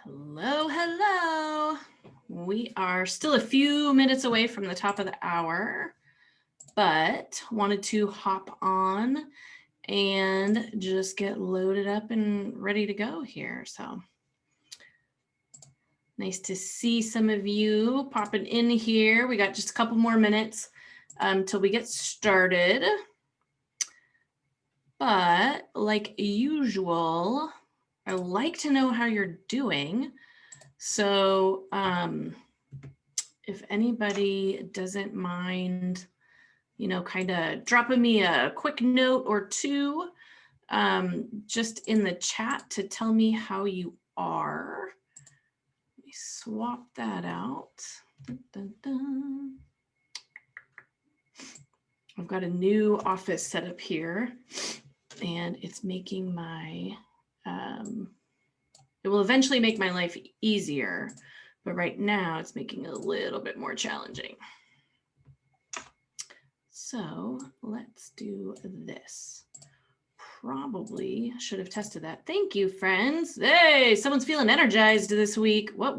Hello, hello. We are still a few minutes away from the top of the hour, but wanted to hop on and just get loaded up and ready to go here. So nice to see some of you popping in here. We got just a couple more minutes till we get started. But like usual, I like to know how you're doing. So if anybody doesn't mind, kind of dropping me a quick note or two just in the chat to tell me how you are. Let me swap that out. Dun, dun, dun. I've got a new office set up here and it's making my, it will eventually make my life easier, but right now it's making it a little bit more challenging. So let's do this. Probably should have tested that. Thank you, friends. Hey, someone's feeling energized this week. What?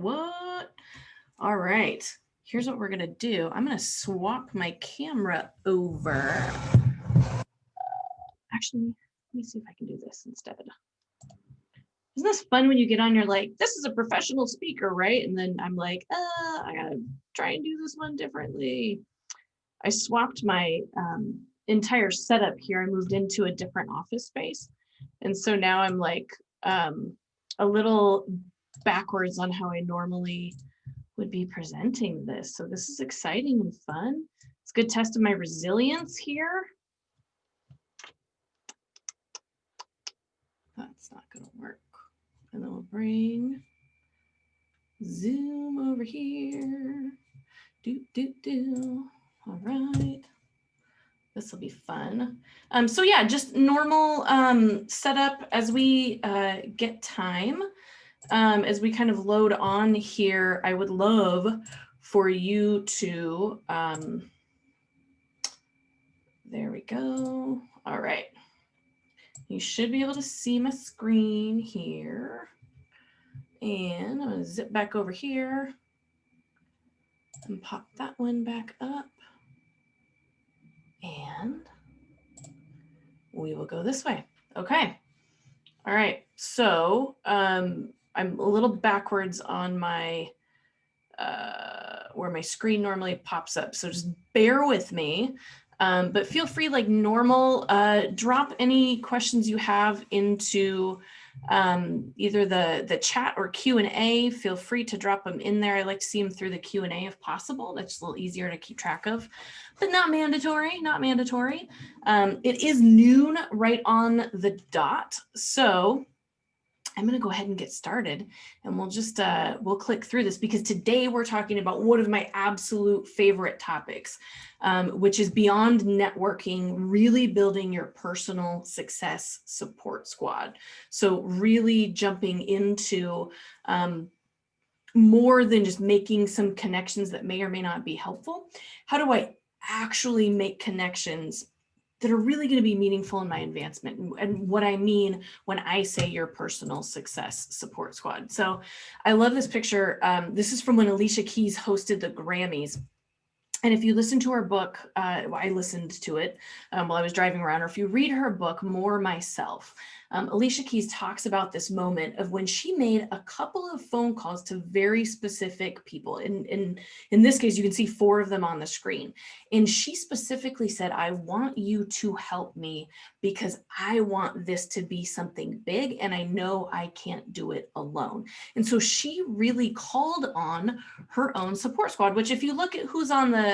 All right, here's what we're gonna do. I'm gonna swap my camera over. Actually, let me see if I can do this instead. Isn't this fun when you get on, you're like, this is a professional speaker, right? And then I'm like, I gotta try and do this one differently. I swapped my entire setup here. I moved into a different office space. And so now I'm like a little backwards on how I normally would be presenting this. So this is exciting and fun. It's a good test of my resilience here. That's not gonna work. And then we'll bring Zoom over here. All right. This will be fun. So yeah, just normal setup as we get time. As we kind of load on here, I would love for you to, there we go. All right. You should be able to see my screen here. And I'm gonna zip back over here and pop that one back up. And we will go this way. Okay. All right. So I'm a little backwards on my, where my screen normally pops up. So just bear with me. But feel free, like normal, drop any questions you have into either the chat or Q&A. Feel free to drop them in there. I like to see them through the Q&A if possible. That's a little easier to keep track of, but not mandatory, not mandatory. It is noon right on the dot. So I'm going to go ahead and get started and we'll just, we'll click through this because today we're talking about one of my absolute favorite topics, which is beyond networking, really building your personal success support squad. So really jumping into more than just making some connections that may or may not be helpful. How do I actually make connections that are really going to be meaningful in my advancement? And what I mean when I say your personal success support squad. So I love this picture. This is from when Alicia Keys hosted the Grammys. And if you listen to her book, I listened to it while I was driving around, or if you read her book, More Myself, Alicia Keys talks about this moment of when she made a couple of phone calls to very specific people. In this case, you can see 4 of them on the screen. And she specifically said, I want you to help me because I want this to be something big and I know I can't do it alone. And so she really called on her own support squad, which if you look at who's on the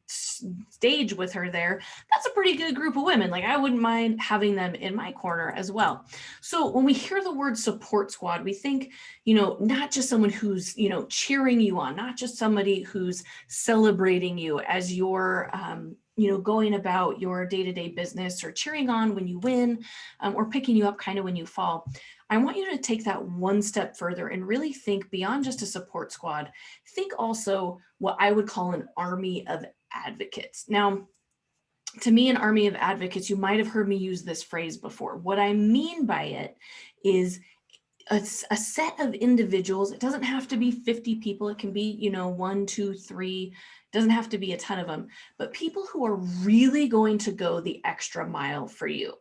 stage with her there, that's a pretty good group of women. Like I wouldn't mind having them in my corner as well. So when we hear the word support squad, we think, not just someone who's, cheering you on, not just somebody who's celebrating you as you're, going about your day-to-day business or cheering on when you win or picking you up kind of when you fall. I want you to take that one step further and really think beyond just a support squad. Think also what I would call an army of advocates. Now, to me, an army of advocates, you might have heard me use this phrase before. What I mean by it is a set of individuals. It doesn't have to be 50 people. It can be, 1, 2, 3. It doesn't have to be a ton of them, but people who are really going to go the extra mile for you.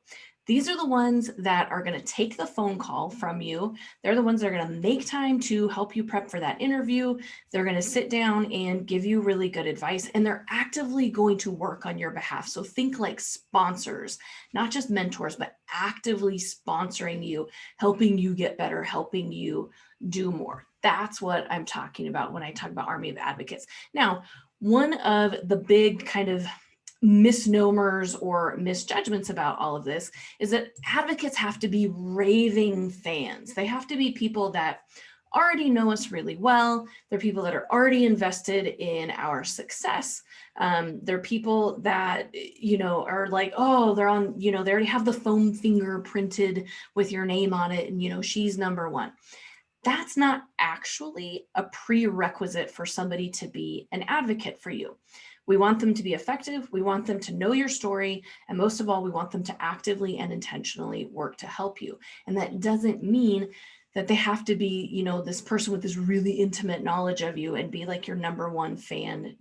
These are the ones that are going to take the phone call from you. They're the ones that are going to make time to help you prep for that interview. They're going to sit down and give you really good advice, and they're actively going to work on your behalf. So think like sponsors, not just mentors, but actively sponsoring you, helping you get better, helping you do more. That's what I'm talking about when I talk about Army of Advocates. Now, one of the big kind of misnomers or misjudgments about all of this is that advocates have to be raving fans. They have to be people that already know us really well. They're people that are already invested in our success. They're people that, are like, oh, they're on, they already have the foam finger printed with your name on it. And, she's number one. That's not actually a prerequisite for somebody to be an advocate for you. We want them to be effective. We want them to know your story. And most of all, we want them to actively and intentionally work to help you. And that doesn't mean that they have to be, this person with this really intimate knowledge of you and be like your number one fan,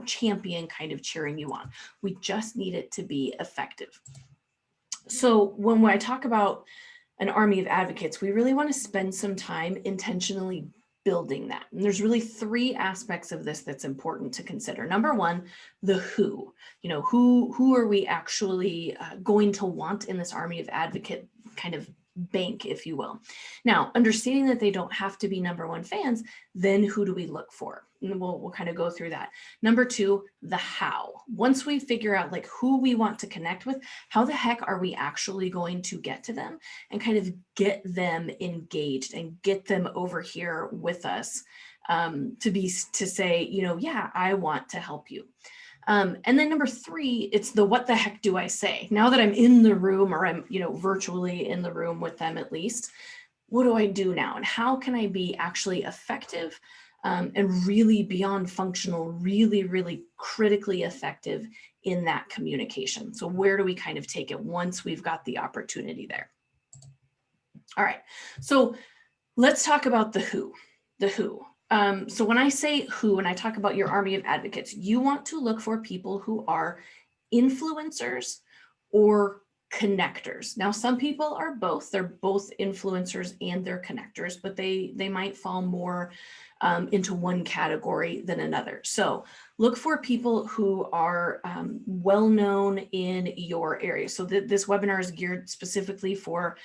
champion, kind of cheering you on. We just need it to be effective. So when I talk about an army of advocates, we really want to spend some time intentionally building that. And there's really 3 aspects of this that's important to consider. Number one, the who. Who are we actually going to want in this army of advocate kind of bank, if you will. Now, understanding that they don't have to be number one fans, then who do we look for? And we'll kind of go through that. Number 2, the how. Once we figure out like who we want to connect with, how the heck are we actually going to get to them and kind of get them engaged and get them over here with us to say, yeah, I want to help you. And then number 3, it's the what the heck do I say? Now that I'm in the room, or I'm, virtually in the room with them at least, what do I do now? And how can I be actually effective and really beyond functional, really, really critically effective in that communication? So where do we kind of take it once we've got the opportunity there? All right, so let's talk about the who. So when I say who, and I talk about your army of advocates, you want to look for people who are influencers or connectors. Now, some people are both. They're both influencers and they're connectors, but they might fall more into one category than another. So look for people who are well-known in your area. So this webinar is geared specifically for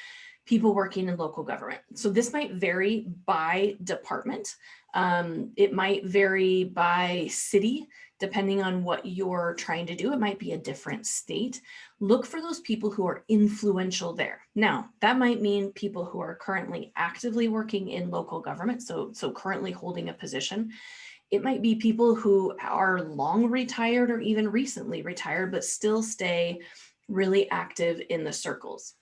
people working in local government. So this might vary by department. It might vary by city, depending on what you're trying to do. It might be a different state. Look for those people who are influential there. Now, that might mean people who are currently actively working in local government, so currently holding a position. It might be people who are long retired or even recently retired, but still stay really active in the circles.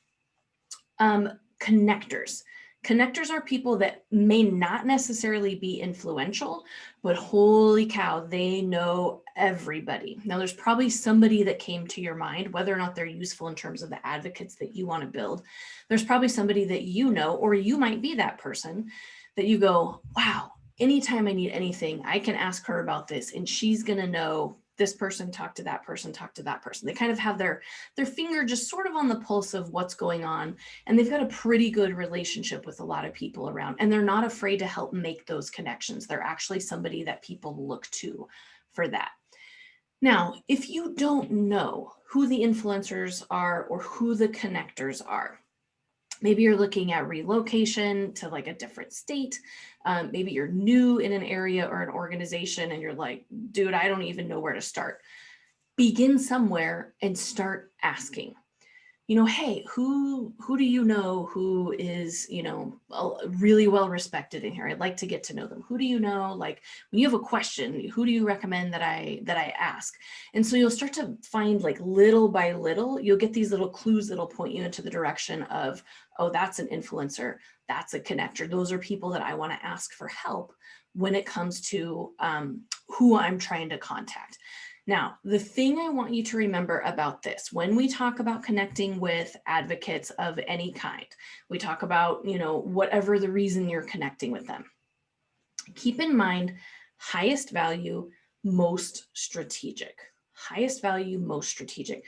Connectors. Connectors are people that may not necessarily be influential, but holy cow, they know everybody. Now, there's probably somebody that came to your mind, whether or not they're useful in terms of the advocates that you want to build. There's probably somebody that you know, or you might be that person that you go, wow, anytime I need anything, I can ask her about this and she's going to know this person, talk to that person, talk to that person. They kind of have their finger just sort of on the pulse of what's going on. And they've got a pretty good relationship with a lot of people around. And they're not afraid to help make those connections. They're actually somebody that people look to for that. Now, if you don't know who the influencers are or who the connectors are, maybe you're looking at relocation to like a different state. Maybe you're new in an area or an organization and you're like, dude, I don't even know where to start. Begin somewhere and start asking. Hey, who do you know who is, really well respected in here? I'd like to get to know them. Who do you know? Like when you have a question, who do you recommend that I ask? And so you'll start to find, like, little by little, you'll get these little clues that'll point you into the direction of, oh, that's an influencer. That's a connector. Those are people that I want to ask for help when it comes to who I'm trying to contact. Now, the thing I want you to remember about this, when we talk about connecting with advocates of any kind, we talk about, whatever the reason you're connecting with them. Keep in mind, highest value, most strategic. Highest value, most strategic.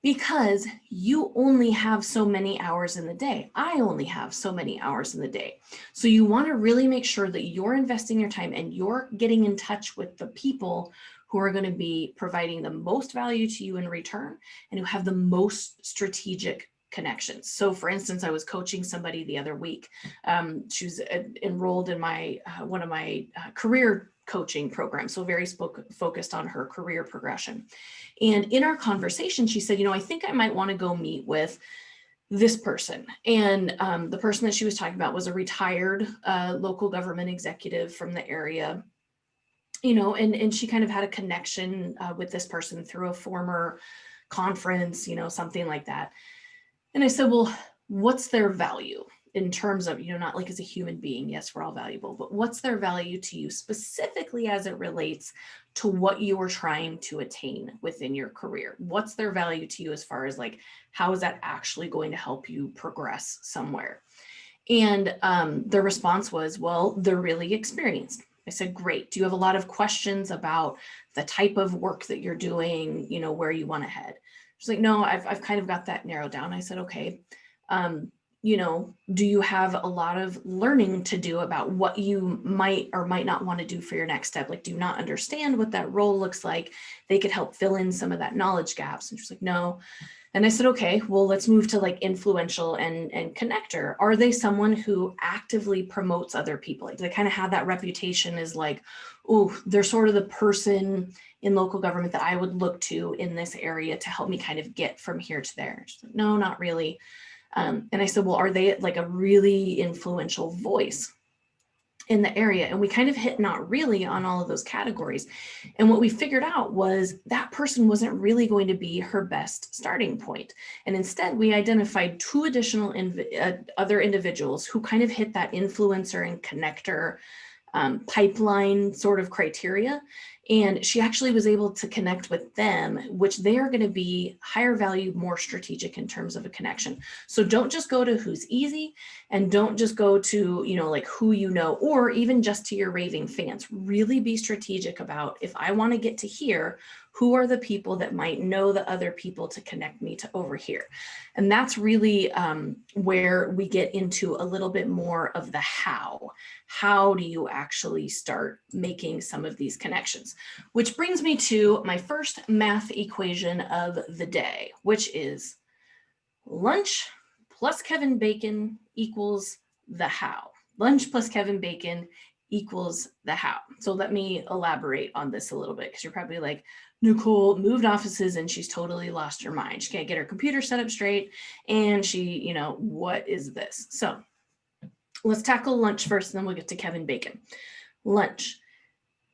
Because you only have so many hours in the day. I only have so many hours in the day. So you want to really make sure that you're investing your time and you're getting in touch with the people who are going to be providing the most value to you in return and who have the most strategic connections. So for instance, I was coaching somebody the other week. She was enrolled in one of my career coaching programs, so very focused on her career progression. And in our conversation, she said, I think I might want to go meet with this person. And the person that she was talking about was a retired local government executive from the area, and she kind of had a connection with this person through a former conference, something like that. And I said, well, what's their value in terms of, not like as a human being, yes, we're all valuable, but what's their value to you specifically as it relates to what you are trying to attain within your career? What's their value to you as far as like, how is that actually going to help you progress somewhere? And the response was, well, they're really experienced. I said, great. Do you have a lot of questions about the type of work that you're doing, where you want to head? She's like, no, I've kind of got that narrowed down. I said, okay. Do you have a lot of learning to do about what you might or might not want to do for your next step? Like, do you not understand what that role looks like? They could help fill in some of that knowledge gaps. And she's like, no. And I said, okay, well, let's move to like influential and connector. Are they someone who actively promotes other people? Like they kind of have that reputation as like, oh, they're sort of the person in local government that I would look to in this area to help me kind of get from here to there. She's like, no, not really. And I said, well, are they like a really influential voice in the area? And we kind of hit not really on all of those categories. And what we figured out was that person wasn't really going to be her best starting point. And instead we identified two additional other individuals who kind of hit that influencer and connector pipeline sort of criteria. And she actually was able to connect with them, which they are going to be higher value, more strategic in terms of a connection. So don't just go to who's easy, and don't just go to, like who or even just to your raving fans. Really be strategic about, if I want to get to here, who are the people that might know the other people to connect me to over here? And that's really where we get into a little bit more of the how. How do you actually start making some of these connections? Which brings me to my first math equation of the day, which is lunch plus Kevin Bacon equals the how. Lunch plus Kevin Bacon equals the how. So let me elaborate on this a little bit, because you're probably like, Nicole moved offices and she's totally lost her mind. She can't get her computer set up straight. And she, what is this? So let's tackle lunch first, and then we'll get to Kevin Bacon. Lunch.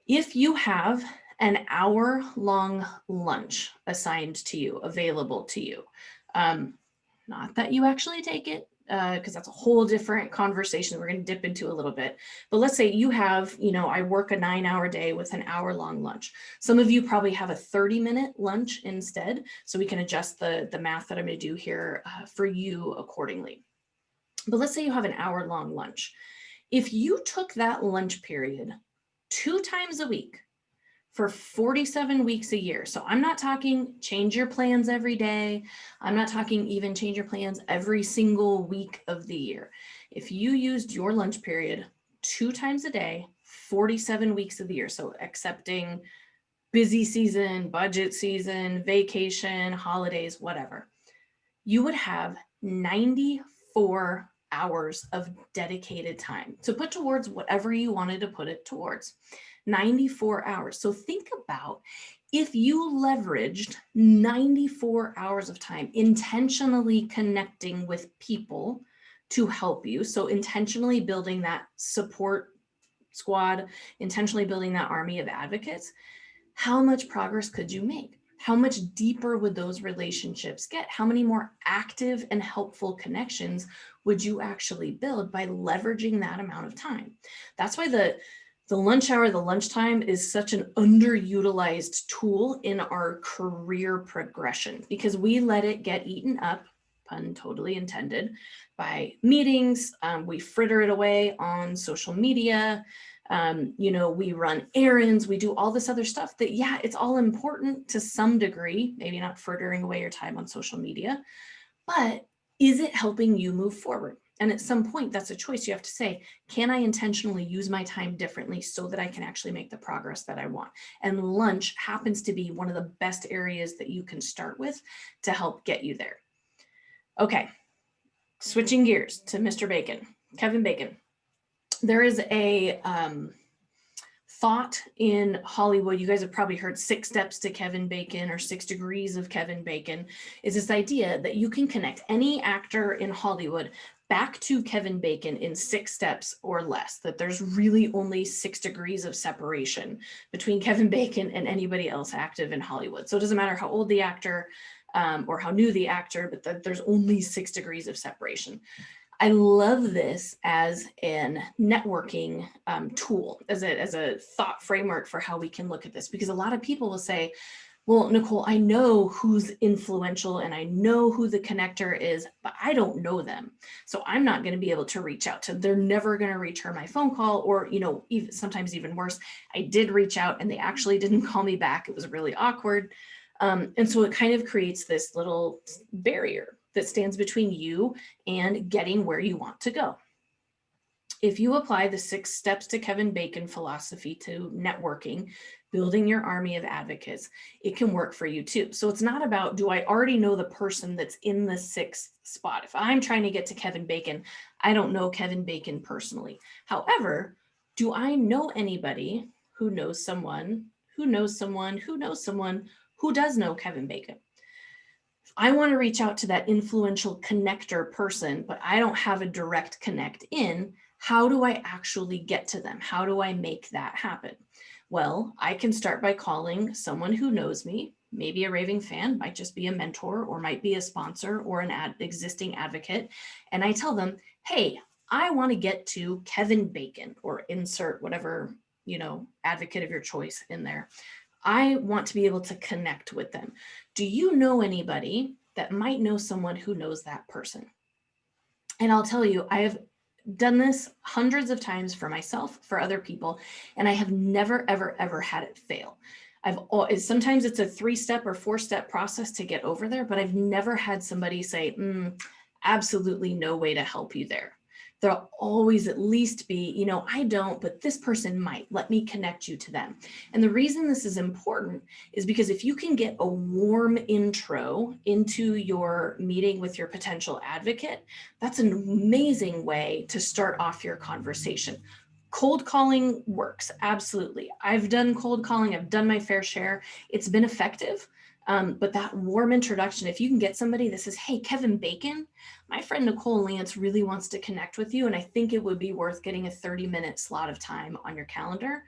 If you have an hour-long lunch assigned to you, available to you, not that you actually take it, because that's a whole different conversation we're going to dip into a little bit. But let's say you have, I work a 9-hour day with an hour-long lunch. Some of you probably have a 30-minute lunch instead, so we can adjust the math that I'm going to do here for you accordingly. But let's say you have an hour-long lunch. If you took that lunch period 2 times a week for 47 weeks a year. So I'm not talking change your plans every day. I'm not talking even change your plans every single week of the year. If you used your lunch period 2 times a day, 47 weeks of the year, so accepting busy season, budget season, vacation, holidays, whatever, you would have 94 hours of dedicated time to put towards whatever you wanted to put it towards. 94 hours. So think about if you leveraged 94 hours of time intentionally connecting with people to help you. So intentionally building that support squad, intentionally building that army of advocates, how much progress could you make? How much deeper would those relationships get? How many more active and helpful connections would you actually build by leveraging that amount of time? That's why The lunch hour, the lunchtime is such an underutilized tool in our career progression because we let it get eaten up, pun totally intended, by meetings. We fritter it away on social media. We run errands, we do all this other stuff that, yeah, it's all important to some degree, maybe not frittering away your time on social media, but is it helping you move forward? And at some point, that's a choice you have to say, can I intentionally use my time differently so that I can actually make the progress that I want? And lunch happens to be one of the best areas that you can start with to help get you there. Okay, switching gears to Mr. Bacon, Kevin Bacon. There is a thought in Hollywood, you guys have probably heard 6 steps to Kevin Bacon or 6 degrees of Kevin Bacon, is this idea that you can connect any actor in Hollywood back to Kevin Bacon in 6 steps or less, that there's really only 6 degrees of separation between Kevin Bacon and anybody else active in Hollywood. So it doesn't matter how old the actor or how new the actor, but that there's only 6 degrees of separation. I love this as an networking tool, as a thought framework for how we can look at this, because a lot of people will say, well, Nicole, I know who's influential and I know who the connector is, but I don't know them. So I'm not going to be able to reach out to them. They're never going to return my phone call, or, even sometimes even worse, I did reach out and they actually didn't call me back. It was really awkward. And so it kind of creates this little barrier that stands between you and getting where you want to go. If you apply the 6 steps to Kevin Bacon philosophy to networking, building your army of advocates, it can work for you too. So it's not about, do I already know the person that's in the 6th spot? If I'm trying to get to Kevin Bacon, I don't know Kevin Bacon personally. However, do I know anybody who knows someone who knows someone who knows someone who does know Kevin Bacon? I want to reach out to that influential connector person, but I don't have a direct connect in. How do I actually get to them? How do I make that happen? Well, I can start by calling someone who knows me, maybe a raving fan, might just be a mentor, or might be a sponsor or an existing advocate. And I tell them, hey, I want to get to Kevin Bacon, or insert whatever, advocate of your choice in there. I want to be able to connect with them. Do you know anybody that might know someone who knows that person? And I'll tell you, I have done this hundreds of times for myself, for other people, and I have never, ever, ever had it fail. Sometimes it's a 3-step or 4-step process to get over there, but I've never had somebody say, absolutely no way to help you there. There'll always at least be, I don't, but this person might. Let me connect you to them. And the reason this is important is because if you can get a warm intro into your meeting with your potential advocate, that's an amazing way to start off your conversation. Cold calling works, absolutely. I've done cold calling, I've done my fair share. It's been effective. But that warm introduction, if you can get somebody that says, hey, Kevin Bacon, my friend Nicole Lance really wants to connect with you, and I think it would be worth getting a 30-minute slot of time on your calendar.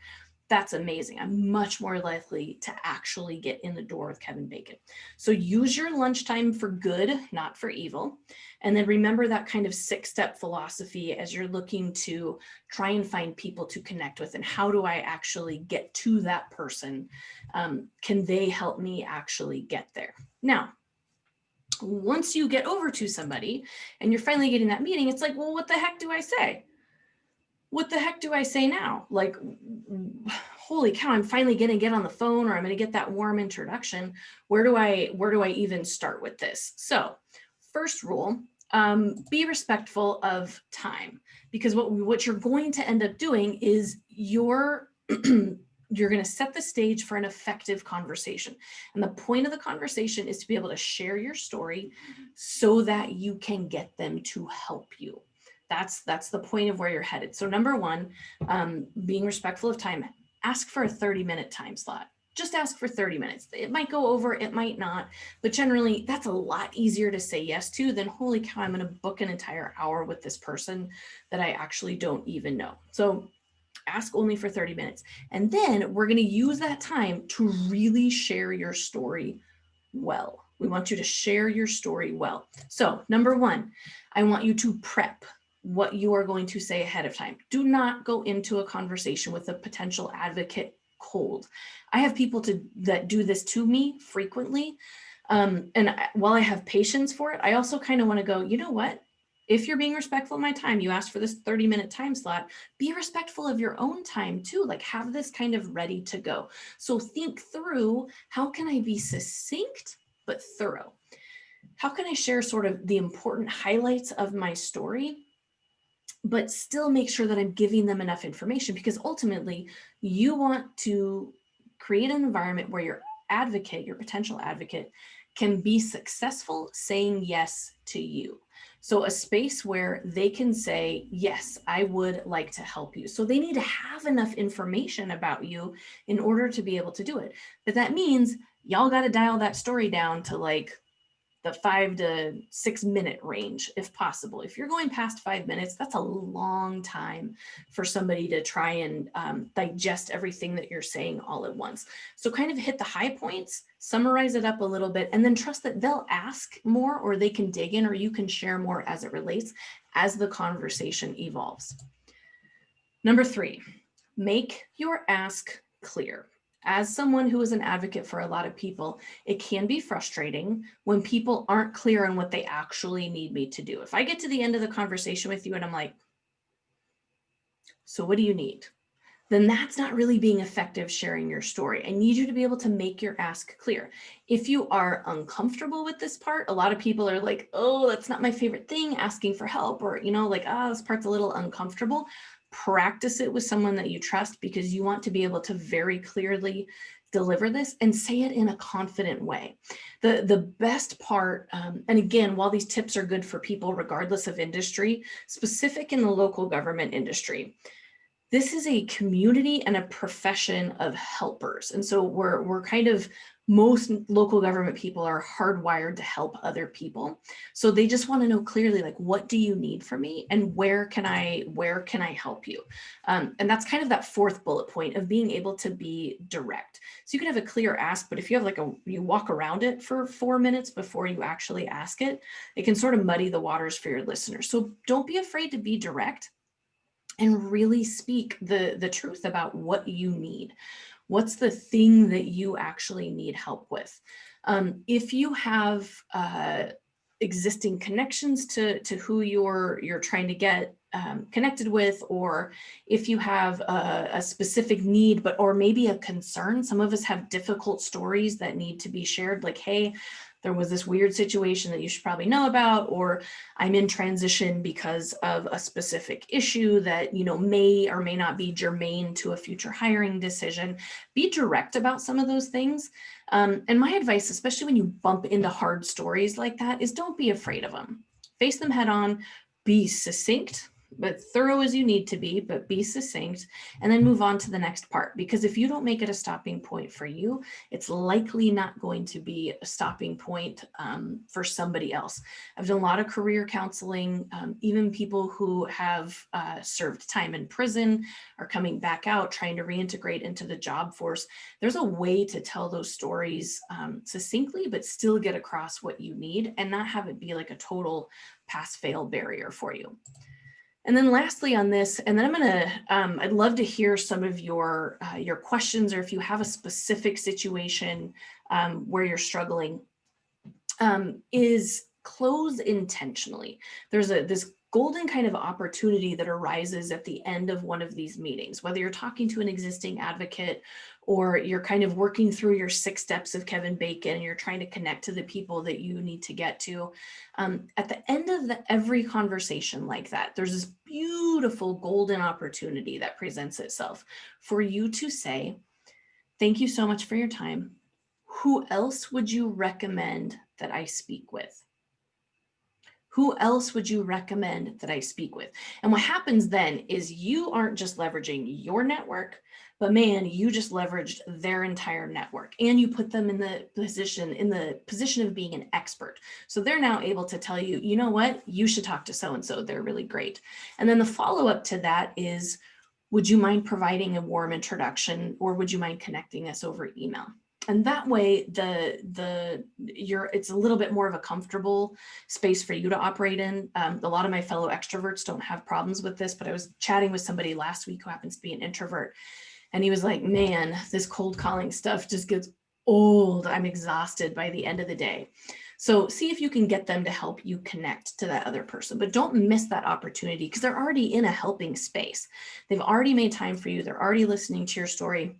That's amazing. I'm much more likely to actually get in the door with Kevin Bacon. So use your lunchtime for good, not for evil. And then remember that kind of 6-step philosophy as you're looking to try and find people to connect with. And how do I actually get to that person? Can they help me actually get there? Now, once you get over to somebody and you're finally getting that meeting, it's like, well, what the heck do I say? What the heck do I say now? Like, holy cow, I'm finally going to get on the phone, or I'm going to get that warm introduction. Where do I even start with this? So first rule, be respectful of time, because what you're going to end up doing is you're going to set the stage for an effective conversation. And the point of the conversation is to be able to share your story so that you can get them to help you. That's the point of where you're headed. So number 1, being respectful of time, ask for a 30-minute time slot. Just ask for 30 minutes. It might go over, it might not, but generally that's a lot easier to say yes to than, holy cow, I'm going to book an entire hour with this person that I actually don't even know. So ask only for 30 minutes. And then we're going to use that time to really share your story well. We want you to share your story well. So number 1, I want you to prep. what you are going to say ahead of time. Do not go into a conversation with a potential advocate cold. I have people that do this to me frequently. While I have patience for it, I also kind of want to go, you know what? If you're being respectful of my time, you asked for this 30-minute time slot, be respectful of your own time too. Like, have this kind of ready to go. So think through, how can I be succinct but thorough? How can I share sort of the important highlights of my story, but still make sure that I'm giving them enough information? Because ultimately you want to create an environment where your advocate, your potential advocate, can be successful saying yes to you. So a space where they can say, yes, I would like to help you. So they need to have enough information about you in order to be able to do it. But that means y'all got to dial that story down to like the 5 to 6 minute range, if possible. If you're going past 5 minutes, that's a long time for somebody to try and digest everything that you're saying all at once. So kind of hit the high points, summarize it up a little bit, and then trust that they'll ask more, or they can dig in, or you can share more as it relates as the conversation evolves. Number 3, make your ask clear. As someone who is an advocate for a lot of people, it can be frustrating when people aren't clear on what they actually need me to do. If I get to the end of the conversation with you and I'm like, so what do you need? Then that's not really being effective sharing your story. I need you to be able to make your ask clear. If you are uncomfortable with this part, a lot of people are like, oh, that's not my favorite thing, asking for help, or, like, oh, this part's a little uncomfortable. Practice it with someone that you trust, because you want to be able to very clearly deliver this and say it in a confident way. The best part, and again, while these tips are good for people regardless of industry, specific in the local government industry, this is a community and a profession of helpers. And so we're kind of, most local government people are hardwired to help other people. So they just want to know clearly, like, what do you need from me, and where can I help you? And that's kind of that 4th bullet point of being able to be direct. So you can have a clear ask, but if you have you walk around it for 4 minutes before you actually ask it, it can sort of muddy the waters for your listeners. So don't be afraid to be direct and really speak the truth about what you need. What's the thing that you actually need help with? If you have existing connections to who you're trying to get connected with, or if you have a specific need, or maybe a concern. Some of us have difficult stories that need to be shared, like, hey, there was this weird situation that you should probably know about, or I'm in transition because of a specific issue that, may or may not be germane to a future hiring decision. Be direct about some of those things. And my advice, especially when you bump into hard stories like that, is don't be afraid of them. Face them head on, be succinct, but thorough as you need to be, but be succinct, and then move on to the next part. Because if you don't make it a stopping point for you, it's likely not going to be a stopping point for somebody else. I've done a lot of career counseling. Even people who have served time in prison are coming back out, trying to reintegrate into the job force. There's a way to tell those stories succinctly, but still get across what you need and not have it be like a total pass-fail barrier for you. And then lastly on this, and then I'm gonna, I'd love to hear some of your questions, or if you have a specific situation where you're struggling, is close intentionally. There's this golden kind of opportunity that arises at the end of one of these meetings, whether you're talking to an existing advocate, or you're kind of working through your 6 steps of Kevin Bacon, and you're trying to connect to the people that you need to get to. At the end of every conversation like that, there's this beautiful golden opportunity that presents itself for you to say, thank you so much for your time. Who else would you recommend that I speak with? Who else would you recommend that I speak with? And what happens then is you aren't just leveraging your network, but man, you just leveraged their entire network, and you put them in the position of being an expert. So they're now able to tell you, you know what, you should talk to so-and-so, they're really great. And then the follow-up to that is, would you mind providing a warm introduction, or would you mind connecting us over email? And that way, it's a little bit more of a comfortable space for you to operate in. A lot of my fellow extroverts don't have problems with this, but I was chatting with somebody last week who happens to be an introvert, and he was like, man, this cold calling stuff just gets old. I'm exhausted by the end of the day. So see if you can get them to help you connect to that other person, but don't miss that opportunity because they're already in a helping space. They've already made time for you. They're already listening to your story.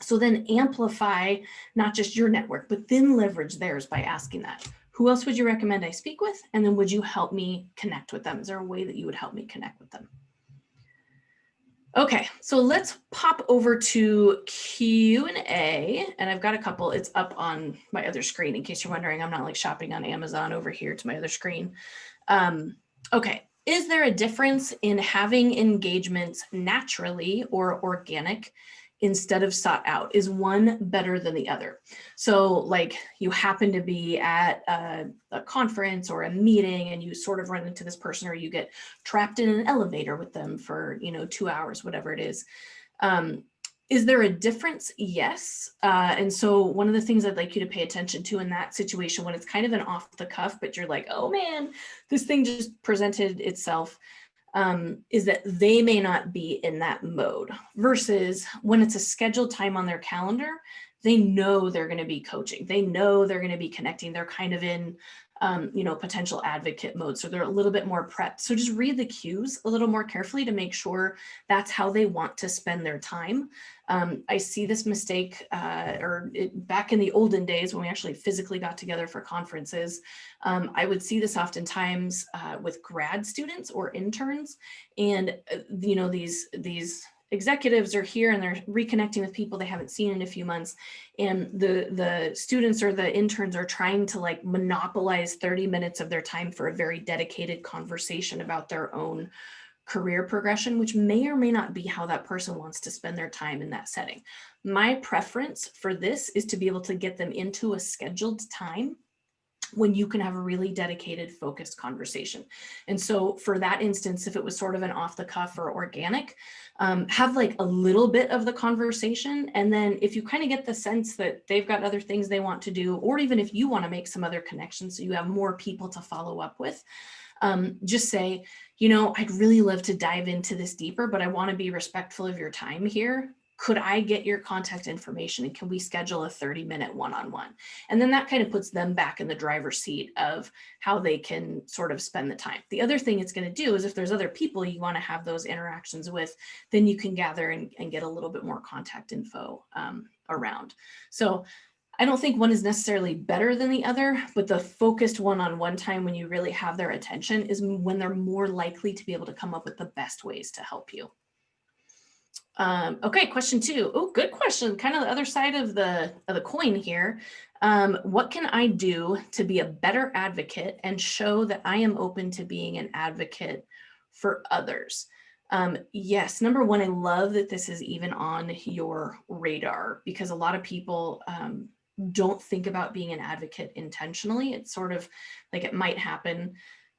So then amplify not just your network, but then leverage theirs by asking that. Who else would you recommend I speak with? And then would you help me connect with them? Is there a way that you would help me connect with them? Okay, so let's pop over to Q&A, and I've got a couple. It's up on my other screen in case you're wondering. I'm not like shopping on Amazon over here to my other screen. Okay, is there a difference in having engagements naturally or organic instead of sought out? Is one better than the other? So like you happen to be at a conference or a meeting and you sort of run into this person, or you get trapped in an elevator with them for 2 hours, whatever it is. Is there a difference? Yes. And so one of the things I'd like you to pay attention to in that situation, when it's kind of an off the cuff, but you're like, oh man, this thing just presented itself, is that they may not be in that mode, versus when it's a scheduled time on their calendar, they know they're going to be coaching. They know they're going to be connecting. They're kind of in, potential advocate mode. So they're a little bit more prepped. So just read the cues a little more carefully to make sure that's how they want to spend their time. I see this mistake, back in the olden days when we actually physically got together for conferences. I would see this oftentimes with grad students or interns, and these executives are here and they're reconnecting with people they haven't seen in a few months, and the students or the interns are trying to like monopolize 30 minutes of their time for a very dedicated conversation about their own career progression, which may or may not be how that person wants to spend their time in that setting. My preference for this is to be able to get them into a scheduled time when you can have a really dedicated, focused conversation. And so for that instance, if it was sort of an off the cuff or organic, have like a little bit of the conversation. And then if you kind of get the sense that they've got other things they want to do, or even if you want to make some other connections so you have more people to follow up with, just say, I'd really love to dive into this deeper, but I want to be respectful of your time here. Could I get your contact information and can we schedule a 30-minute one-on-one? And then that kind of puts them back in the driver's seat of how they can sort of spend the time. The other thing it's going to do is if there's other people you want to have those interactions with, then you can gather and get a little bit more contact info around. So I don't think one is necessarily better than the other, but the focused one-on-one time when you really have their attention is when they're more likely to be able to come up with the best ways to help you. Okay, question 2. Oh, good question. Kind of the other side of the coin here. What can I do to be a better advocate and show that I am open to being an advocate for others? Yes, number one, I love that this is even on your radar, because a lot of people don't think about being an advocate intentionally. It's sort of like it might happen,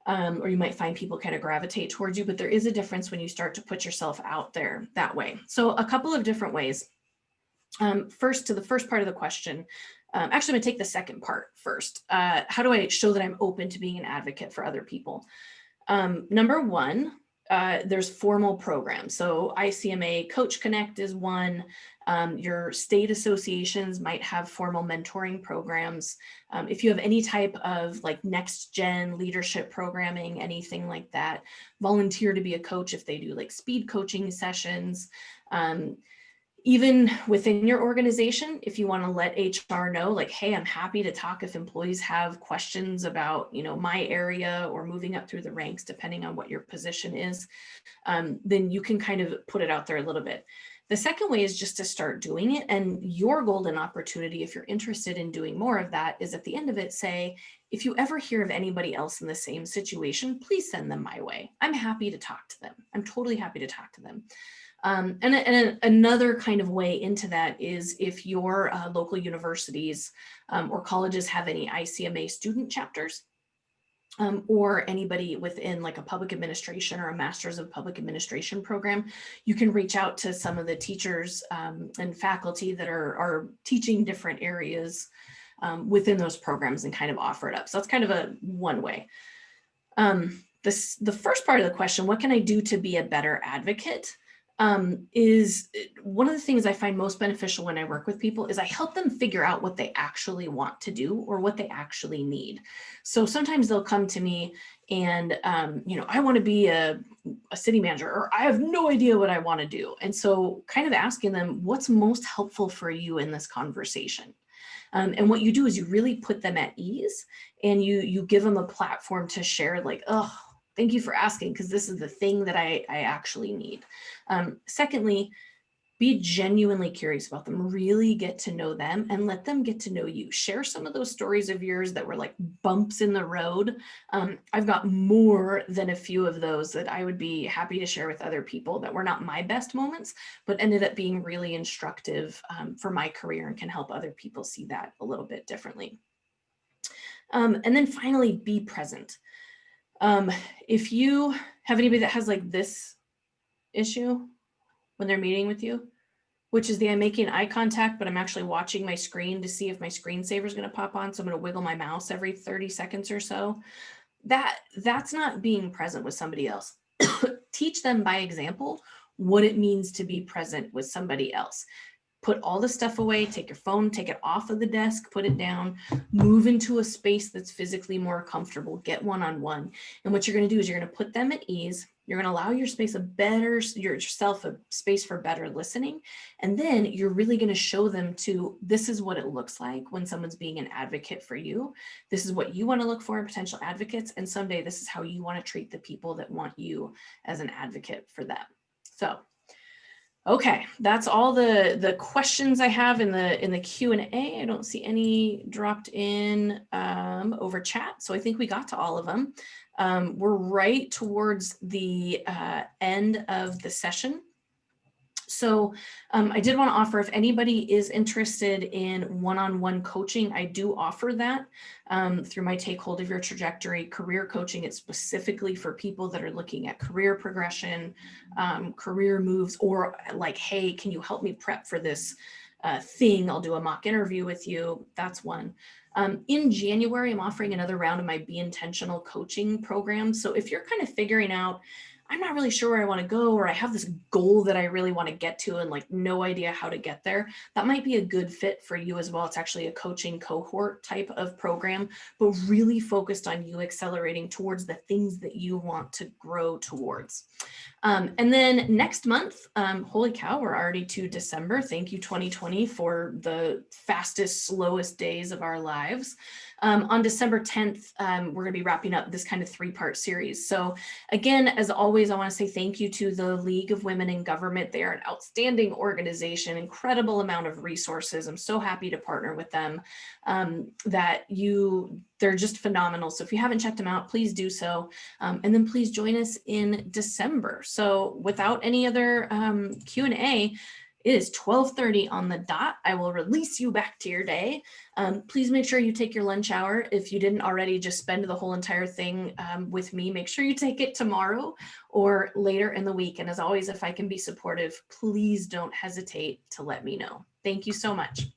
or you might find people kind of gravitate towards you, but there is a difference when you start to put yourself out there that way. So a couple of different ways. First, to the first part of the question, actually, I'm gonna take the second part first. How do I show that I'm open to being an advocate for other people? Number one, there's formal programs. So ICMA Coach Connect is one. Your state associations might have formal mentoring programs. If you have any type of like next gen leadership programming, anything like that, volunteer to be a coach if they do like speed coaching sessions. Even within your organization, if you want to let HR know, like, hey, I'm happy to talk if employees have questions about, my area or moving up through the ranks, depending on what your position is, then you can kind of put it out there a little bit. The second way is just to start doing it. And your golden opportunity, if you're interested in doing more of that, is at the end of it, say, if you ever hear of anybody else in the same situation, please send them my way. I'm happy to talk to them. I'm totally happy to talk to them. And another kind of way into that is if your local universities or colleges have any ICMA student chapters, or anybody within like a public administration or a master's of public administration program, you can reach out to some of the teachers and faculty that are teaching different areas within those programs and kind of offer it up. So that's kind of a one way. The first part of the question, what can I do to be a better advocate? Is one of the things I find most beneficial when I work with people is I help them figure out what they actually want to do or what they actually need. So sometimes they'll come to me and, I want to be a city manager, or I have no idea what I want to do. And so kind of asking them, what's most helpful for you in this conversation? And what you do is you really put them at ease, and you give them a platform to share, like, oh, thank you for asking, because this is the thing that I actually need. Secondly, be genuinely curious about them, really get to know them and let them get to know you. Share some of those stories of yours that were like bumps in the road. I've got more than a few of those that I would be happy to share with other people that were not my best moments, but ended up being really instructive for my career and can help other people see that a little bit differently. And then finally, be present. If you have anybody that has like this issue when they're meeting with you, which is I'm making eye contact, but I'm actually watching my screen to see if my screensaver is going to pop on. So I'm going to wiggle my mouse every 30 seconds or so. That's not being present with somebody else. Teach them by example what it means to be present with somebody else. Put all the stuff away, take your phone, take it off of the desk, put it down, move into a space that's physically more comfortable, get one-on-one. And what you're going to do is you're going to put them at ease. You're going to allow yourself a space for better listening. And then you're really going to show them this is what it looks like when someone's being an advocate for you. This is what you want to look for in potential advocates. And someday this is how you want to treat the people that want you as an advocate for them. So okay, that's all the questions I have in the Q&A. I don't see any dropped in over chat, so I think we got to all of them. We're right towards the end of the session. So I did want to offer, if anybody is interested in one-on-one coaching, I do offer that through my Take Hold of Your Trajectory career coaching. It's specifically for people that are looking at career progression, career moves, or like, hey, can you help me prep for this thing? I'll do a mock interview with you. That's one. In January, I'm offering another round of my Be Intentional coaching program. So if you're kind of figuring out, I'm not really sure where I want to go, or I have this goal that I really want to get to and like no idea how to get there, that might be a good fit for you as well. It's actually a coaching cohort type of program, but really focused on you accelerating towards the things that you want to grow towards. And then next month, holy cow, we're already to December. Thank you, 2020, for the fastest, slowest days of our lives. On December 10th, we're going to be wrapping up this kind of 3-part series. So again, as always, I want to say thank you to the League of Women in Government. They are an outstanding organization, incredible amount of resources. I'm so happy to partner with them. They're just phenomenal. So if you haven't checked them out, please do so. And then please join us in December. So without any other Q&A, it is 12:30 on the dot. I will release you back to your day. Please make sure you take your lunch hour. If you didn't already just spend the whole entire thing with me, make sure you take it tomorrow or later in the week. And as always, if I can be supportive, please don't hesitate to let me know. Thank you so much.